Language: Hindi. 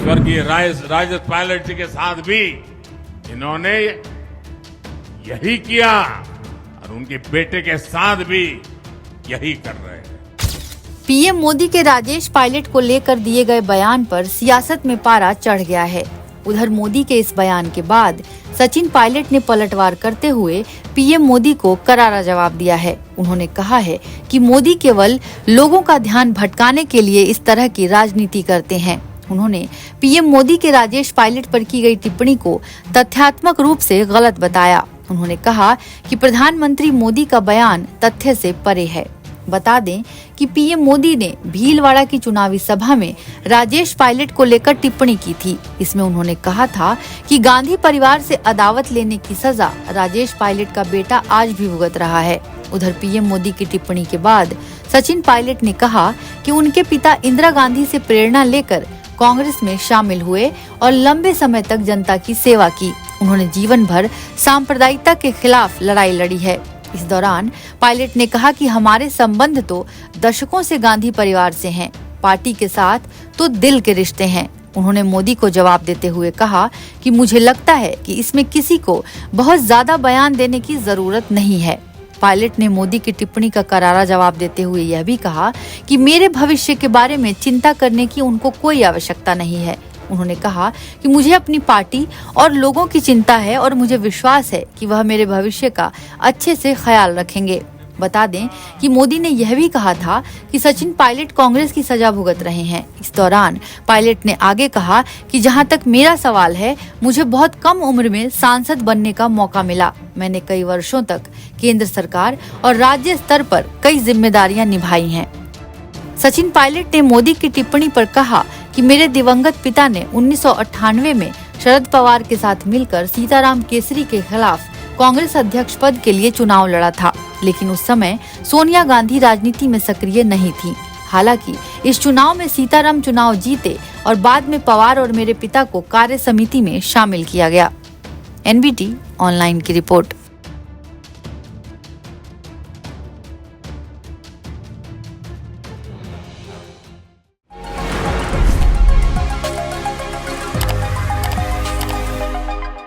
स्वर्गीय राजेश पायलट जी के साथ भी इन्होंने यही किया और उनके बेटे के साथ भी यही कर रहे हैं। पीएम मोदी के राजेश पायलट को लेकर दिए गए बयान पर सियासत में पारा चढ़ गया है। उधर मोदी के इस बयान के बाद सचिन पायलट ने पलटवार करते हुए पीएम मोदी को करारा जवाब दिया है। उन्होंने कहा है कि मोदी केवल लोगों का ध्यान भटकाने के लिए इस तरह की राजनीति करते हैं। उन्होंने पीएम मोदी के राजेश पायलट पर की गई टिप्पणी को तथ्यात्मक रूप से गलत बताया। उन्होंने कहा कि प्रधानमंत्री मोदी का बयान तथ्य से परे है। बता दें कि पीएम मोदी ने भीलवाड़ा की चुनावी सभा में राजेश पायलट को लेकर टिप्पणी की थी। इसमें उन्होंने कहा था कि गांधी परिवार से अदावत लेने की सजा राजेश पायलट का बेटा आज भी भुगत रहा है। उधर पीएम मोदी की टिप्पणी के बाद सचिन पायलट ने कहा कि उनके पिता इंदिरा गांधी से प्रेरणा लेकर कांग्रेस में शामिल हुए और लंबे समय तक जनता की सेवा की। उन्होंने जीवन भर सांप्रदायिकता के खिलाफ लड़ाई लड़ी है। इस दौरान पायलट ने कहा कि हमारे संबंध तो दशकों से गांधी परिवार से हैं, पार्टी के साथ तो दिल के रिश्ते हैं। उन्होंने मोदी को जवाब देते हुए कहा कि मुझे लगता है कि इसमें किसी को बहुत ज्यादा बयान देने की जरूरत नहीं है। पायलट ने मोदी की टिप्पणी का करारा जवाब देते हुए यह भी कहा कि मेरे भविष्य के बारे में चिंता करने की उनको कोई आवश्यकता नहीं है। उन्होंने कहा कि मुझे अपनी पार्टी और लोगों की चिंता है और मुझे विश्वास है कि वह मेरे भविष्य का अच्छे से ख्याल रखेंगे। बता दें कि मोदी ने यह भी कहा था कि सचिन पायलट कांग्रेस की सजा भुगत रहे हैं। इस दौरान पायलट ने आगे कहा कि जहां तक मेरा सवाल है, मुझे बहुत कम उम्र में सांसद बनने का मौका मिला। मैंने कई वर्षों तक केंद्र सरकार और राज्य स्तर पर कई जिम्मेदारियां निभाई हैं। सचिन पायलट ने मोदी की टिप्पणी पर कहा कि मेरे दिवंगत पिता ने 1998 में शरद पवार के साथ मिलकर सीताराम केसरी के खिलाफ कांग्रेस अध्यक्ष पद के लिए चुनाव लड़ा था, लेकिन उस समय सोनिया गांधी राजनीति में सक्रिय नहीं थी। हालांकि इस चुनाव में सीताराम चुनाव जीते और बाद में पवार और मेरे पिता को कार्य समिति में शामिल किया गया। एनबीटी ऑनलाइन की रिपोर्ट।